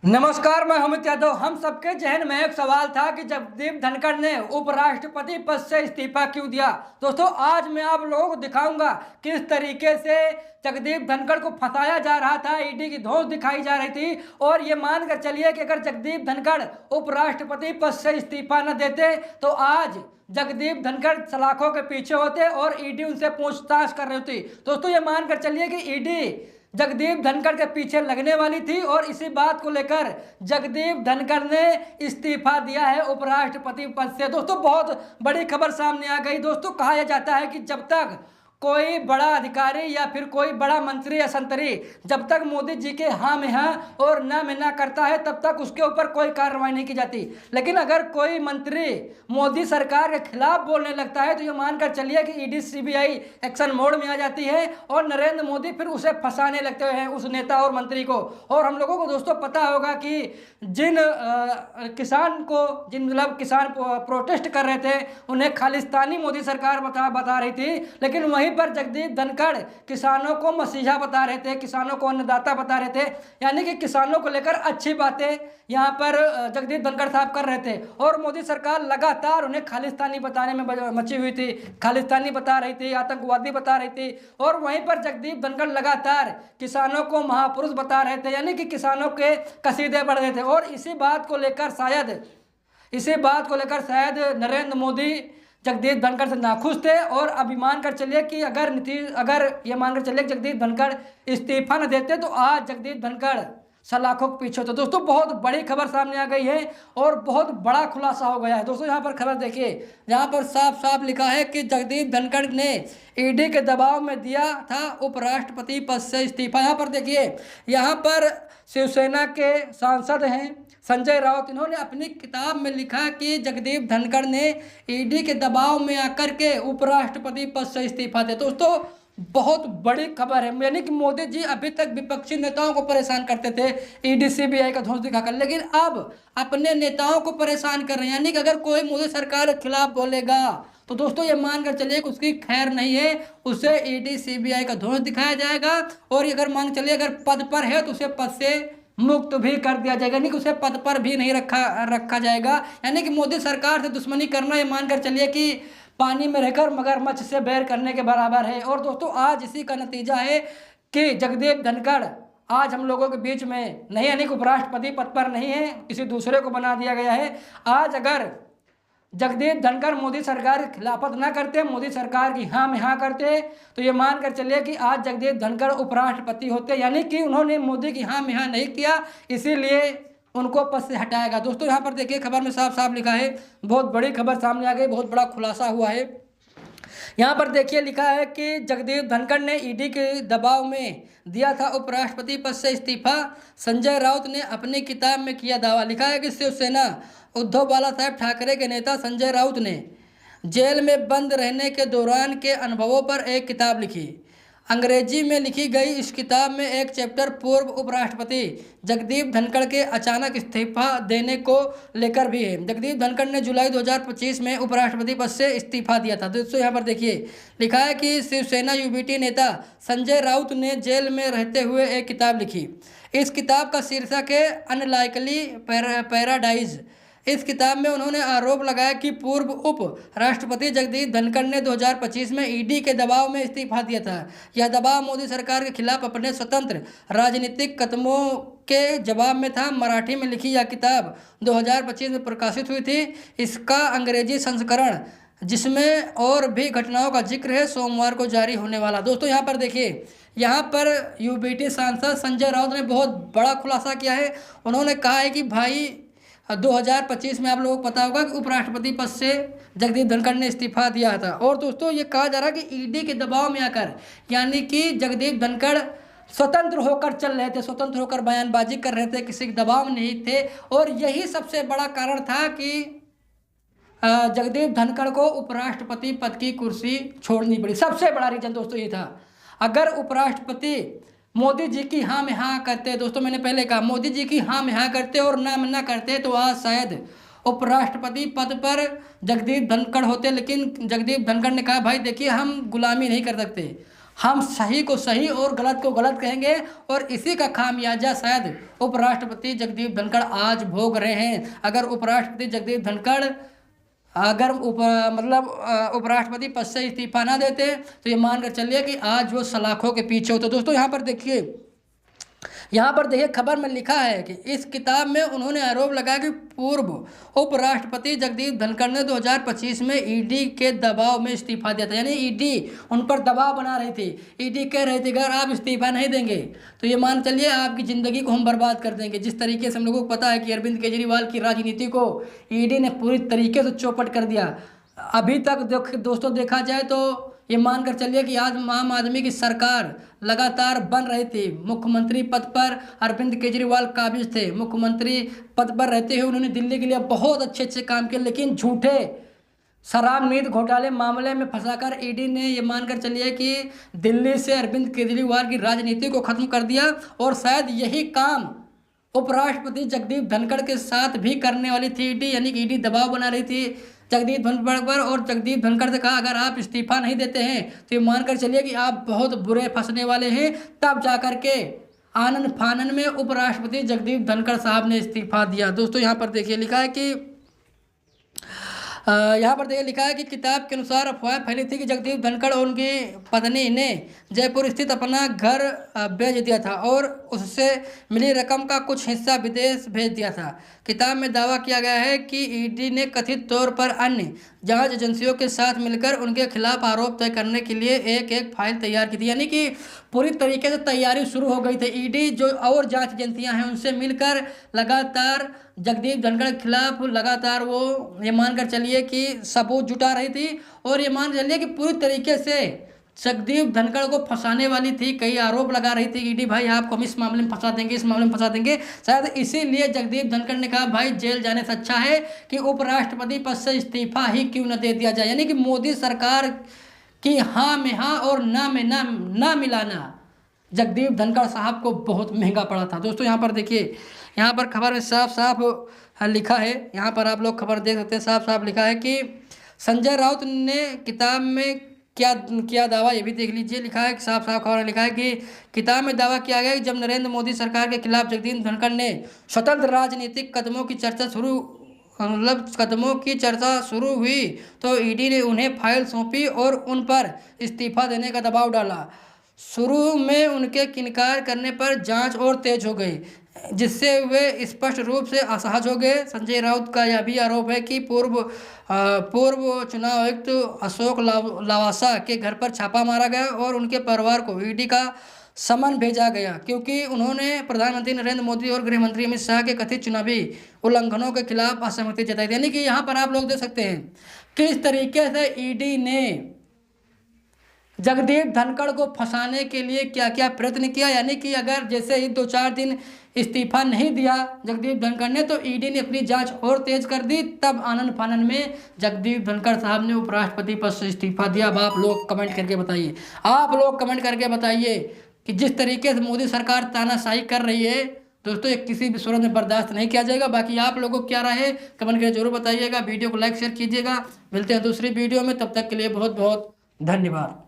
नमस्कार, मैं अमित यादव। हम सबके जहन में एक सवाल था कि जगदीप धनखड़ ने उपराष्ट्रपति पद से इस्तीफा क्यों दिया। दोस्तों, आज मैं आप लोगों को दिखाऊंगा किस तरीके से जगदीप धनखड़ को फंसाया जा रहा था, ईडी की धौंस दिखाई जा रही थी। और ये मानकर चलिए कि अगर जगदीप धनखड़ उपराष्ट्रपति पद से इस्तीफा न देते तो आज जगदीप धनखड़ सलाखों के पीछे होते और ईडी उनसे पूछताछ कर रही थी। दोस्तों, ये मानकर चलिए कि ईडी जगदीप धनखड़ के पीछे लगने वाली थी और इसी बात को लेकर जगदीप धनखड़ ने इस्तीफा दिया है उपराष्ट्रपति पद से। दोस्तों, बहुत बड़ी खबर सामने आ गई। दोस्तों, कहा जाता है कि जब तक कोई बड़ा अधिकारी या फिर कोई बड़ा मंत्री या संतरी जब तक मोदी जी के हाँ में हाँ और ना में ना करता है तब तक उसके ऊपर कोई कार्रवाई नहीं की जाती। लेकिन अगर कोई मंत्री मोदी सरकार के खिलाफ बोलने लगता है तो ये मानकर चलिए कि ईडी सीबीआई एक्शन मोड में आ जाती है और नरेंद्र मोदी फिर उसे फंसाने लगते हैं, उस नेता और मंत्री को। और हम लोगों को दोस्तों पता होगा कि जिन किसान प्रोटेस्ट कर रहे थे उन्हें खालिस्तानी मोदी सरकार बता रही थी, लेकिन वहीं पर जगदीप धनखड़ किसानों को मसीहा बता रहे थे, किसानों को अन्नदाता बता रहे थे। यानी कि किसानों को लेकर अच्छी बातें यहाँ पर जगदीप धनखड़ साहब कर रहे थे और मोदी सरकार लगातार उन्हें खालिस्तानी बताने में मची हुई थी, खालिस्तानी बता रही थी, आतंकवादी बता रही थी। और वहीं पर जगदीप धनखड़ लगातार किसानों को महापुरुष बता रहे थे, यानी कि किसानों के कसीदे पढ़ रहे थे। और इसी बात को लेकर शायद नरेंद्र मोदी जगदीप धनखड़ से नाखुश थे और अभिमान कर चलिए कि अगर ये मानकर चलिए जगदीप धनखड़ इस्तीफा न देते तो आज जगदीप धनखड़ सलाखों के पीछे होते। दोस्तों, बहुत बड़ी खबर सामने आ गई है और बहुत बड़ा खुलासा हो गया है। दोस्तों, यहाँ पर खबर देखिए, यहाँ पर साफ साफ लिखा है कि जगदीप धनखड़ ने ईडी के दबाव में दिया था उपराष्ट्रपति पद से इस्तीफा। यहाँ पर देखिए, यहाँ पर शिवसेना के सांसद हैं संजय राउत, इन्होंने अपनी किताब में लिखा कि जगदीप धनखड़ ने ईडी के दबाव में आकर के उपराष्ट्रपति पद से इस्तीफा दिया। दोस्तों, बहुत बड़ी खबर है। यानी कि मोदी जी अभी तक विपक्षी नेताओं को परेशान करते थे ईडी सीबीआई का धौंस दिखाकर, लेकिन अब अपने नेताओं को परेशान कर रहे हैं। यानी कि अगर कोई मोदी सरकार के खिलाफ बोलेगा तो दोस्तों ये मानकर चलिए कि उसकी खैर नहीं है, उसे ईडी सीबीआई का धौंस दिखाया जाएगा। और अगर मान चलिए अगर पद पर है तो उसे पद से मुक्त भी कर दिया जाएगा, यानी कि उसे पद पर भी नहीं रखा जाएगा। यानी कि मोदी सरकार से दुश्मनी करना ये मानकर चलिए कि पानी में रहकर मगरमच्छ से बैर करने के बराबर है। और दोस्तों, आज इसी का नतीजा है कि जगदीप धनखड़ आज हम लोगों के बीच में नहीं, यानी कि उपराष्ट्रपति पद पर नहीं है, किसी दूसरे को बना दिया गया है। आज अगर जगदीप धनखड़ मोदी सरकार की खिलाफत ना करते, मोदी सरकार की हाँ में हाँ करते तो ये मानकर चलिए कि आज जगदीप धनखड़ उपराष्ट्रपति होते। यानी कि उन्होंने मोदी की हाँ में हाँ नहीं किया, इसीलिए उनको पद से हटाएगा। दोस्तों, यहाँ पर देखिए खबर में साफ साफ लिखा है, बहुत बड़ी खबर सामने आ गई, बहुत बड़ा खुलासा हुआ है। यहाँ पर देखिए लिखा है कि जगदीप धनखड़ ने ईडी के दबाव में दिया था उपराष्ट्रपति पद से इस्तीफा। संजय राउत ने अपनी किताब में किया दावा। लिखा है कि शिवसेना उद्धव बाला साहेब ठाकरे के नेता संजय राउत ने जेल में बंद रहने के दौरान के अनुभवों पर एक किताब लिखी। अंग्रेजी में लिखी गई इस किताब में एक चैप्टर पूर्व उपराष्ट्रपति जगदीप धनखड़ के अचानक इस्तीफा देने को लेकर भी है। जगदीप धनखड़ ने जुलाई 2025 में उपराष्ट्रपति पद से इस्तीफा दिया था। दोस्तों, यहाँ पर देखिए लिखा है कि शिवसेना यूबीटी नेता संजय राउत ने जेल में रहते हुए एक किताब लिखी। इस किताब का शीर्षक है अनलाइकली पैराडाइज। इस किताब में उन्होंने आरोप लगाया कि पूर्व उप राष्ट्रपति जगदीप धनखड़ ने 2025 में ईडी के दबाव में इस्तीफा दिया था। यह दबाव मोदी सरकार के खिलाफ अपने स्वतंत्र राजनीतिक कदमों के जवाब में था। मराठी में लिखी यह किताब 2025 में प्रकाशित हुई थी। इसका अंग्रेजी संस्करण, जिसमें और भी घटनाओं का जिक्र है, सोमवार को जारी होने वाला। दोस्तों, यहाँ पर देखिए, यहाँ पर यूबीटी सांसद संजय राउत ने बहुत बड़ा खुलासा किया है। उन्होंने कहा है कि भाई 2025 में आप लोगों को पता होगा कि उपराष्ट्रपति पद से जगदीप धनखड़ ने इस्तीफा दिया था। और दोस्तों, ये कहा जा रहा है कि ईडी के दबाव में आकर, यानी कि जगदीप धनखड़ स्वतंत्र होकर चल रहे थे, स्वतंत्र होकर बयानबाजी कर रहे थे, किसी के दबाव में नहीं थे। और यही सबसे बड़ा कारण था कि जगदीप धनखड़ को उपराष्ट्रपति पद की कुर्सी छोड़नी पड़ी। सबसे बड़ा रीजन दोस्तों ये था। अगर उपराष्ट्रपति मोदी जी की हाँ में हाँ करते, दोस्तों मैंने पहले कहा मोदी जी की हाँ में हाँ करते और ना में ना करते तो आज शायद उपराष्ट्रपति पद पर जगदीप धनखड़ होते। लेकिन जगदीप धनखड़ ने कहा भाई देखिए, हम गुलामी नहीं कर सकते, हम सही को सही और गलत को गलत कहेंगे, और इसी का खामियाजा शायद उपराष्ट्रपति जगदीप धनखड़ आज भोग रहे हैं। अगर उपराष्ट्रपति जगदीप धनखड़ अगर उपराष्ट्रपति पद से इस्तीफा ना देते तो ये मानकर चलिए कि आज वो सलाखों के पीछे होते। दोस्तों यहाँ पर देखिए, खबर में लिखा है कि इस किताब में उन्होंने आरोप लगाया कि पूर्व उपराष्ट्रपति जगदीप धनखड़ ने 2025 में ईडी के दबाव में इस्तीफा दिया था। यानी ईडी उन पर दबाव बना रही थी। ईडी कह रही थी अगर आप इस्तीफा नहीं देंगे तो ये मान चलिए आपकी ज़िंदगी को हम बर्बाद कर देंगे। जिस तरीके से हम लोगों को पता है कि अरविंद केजरीवाल की राजनीति को ईडी ने पूरी तरीके से चौपट कर दिया। अभी तक दोस्तों देखा जाए तो ये मानकर चलिए कि आज आम आदमी की सरकार लगातार बन रही थी। मुख्यमंत्री पद पर अरविंद केजरीवाल काबिज थे। मुख्यमंत्री पद पर रहते हुए उन्होंने दिल्ली के लिए बहुत अच्छे काम किए, लेकिन झूठे शराब नीति घोटाले मामले में फंसाकर ईडी ने ये मानकर चलिए कि दिल्ली से अरविंद केजरीवाल की राजनीति को खत्म कर दिया। और शायद यही काम उपराष्ट्रपति जगदीप धनखड़ के साथ भी करने वाली थी ईडी। यानी कि ईडी दबाव बना रही थी जगदीप धनखड़ पर, और जगदीप धनखड़ से कहा अगर आप इस्तीफा नहीं देते हैं तो ये मानकर चलिए कि आप बहुत बुरे फंसने वाले हैं। तब जाकर के आनन फानन में उपराष्ट्रपति जगदीप धनखड़ साहब ने इस्तीफा दिया। दोस्तों यहाँ पर देखिए लिखा है कि किताब के अनुसार अफवाह फैली थी कि जगदीप धनखड़ और उनकी पत्नी ने जयपुर स्थित अपना घर बेच दिया था और उससे मिली रकम का कुछ हिस्सा विदेश भेज दिया था। किताब में दावा किया गया है कि ईडी ने कथित तौर पर अन्य जांच एजेंसियों के साथ मिलकर उनके खिलाफ आरोप तय करने के लिए एक फाइल तैयार की थी। यानी कि पूरी तरीके से तैयारी शुरू हो गई थी। ईडी जो और जांच एजेंसियां हैं उनसे मिलकर लगातार जगदीप धनखड़ के खिलाफ लगातार वो ये मानकर चलिए कि सबूत जुटा रही थी, और ये मान चलिए कि पूरी तरीके से जगदीप धनखड़ को फंसाने वाली थी। कई आरोप लगा रही थी ईडी भाई आपको हम इस मामले में फंसा देंगे, इस मामले में फंसा देंगे। शायद इसीलिए जगदीप धनखड़ ने कहा भाई जेल जाने से अच्छा है कि उपराष्ट्रपति पद से इस्तीफा ही क्यों न दे दिया जाए। यानी कि मोदी सरकार की हाँ में हाँ और ना में ना मिलाना जगदीप धनखड़ साहब को बहुत महंगा पड़ा था। दोस्तों यहाँ पर देखिए, यहाँ पर खबर में साफ साफ लिखा है, यहाँ पर आप लोग खबर देख सकते हैं, साफ साफ लिखा है कि संजय राउत ने किताब में क्या दावा, ये भी देख लीजिए। लिखा है साफ साफ खबर में लिखा है कि किताब में दावा किया गया कि जब नरेंद्र मोदी सरकार के खिलाफ जगदीप धनखड़ ने स्वतंत्र राजनीतिक कदमों की चर्चा शुरू हुई तो ईडी ने उन्हें फाइल सौंपी और उन पर इस्तीफा देने का दबाव डाला। शुरू में उनके इनकार करने पर जांच और तेज हो गई, जिससे वे स्पष्ट रूप से असहज हो गए। संजय राउत का यह भी आरोप है कि पूर्व चुनाव आयुक्त अशोक लवासा के घर पर छापा मारा गया और उनके परिवार को ईडी का समन भेजा गया क्योंकि उन्होंने प्रधानमंत्री नरेंद्र मोदी और गृह मंत्री अमित शाह के कथित चुनावी उल्लंघनों के खिलाफ असहमति जताई। यानी कि यहाँ पर आप लोग देख सकते हैं किस तरीके से ईडी ने जगदीप धनखड़ को फंसाने के लिए क्या क्या प्रयत्न किया। यानी कि अगर जैसे ही 2-4 दिन इस्तीफा नहीं दिया जगदीप धनखड़ ने तो ईडी ने अपनी जांच और तेज कर दी। तब आनन फानन में जगदीप धनखड़ साहब ने उपराष्ट्रपति पद से इस्तीफा दिया। अब आप लोग कमेंट करके बताइए कि जिस तरीके से मोदी सरकार तानाशाही कर रही है दोस्तों, ये किसी भी सूरत में बर्दाश्त नहीं किया जाएगा। बाकी आप लोगों को क्या राय है कमेंट करके जरूर बताइएगा। वीडियो को लाइक शेयर कीजिएगा। मिलते हैं दूसरी वीडियो में, तब तक के लिए बहुत बहुत धन्यवाद।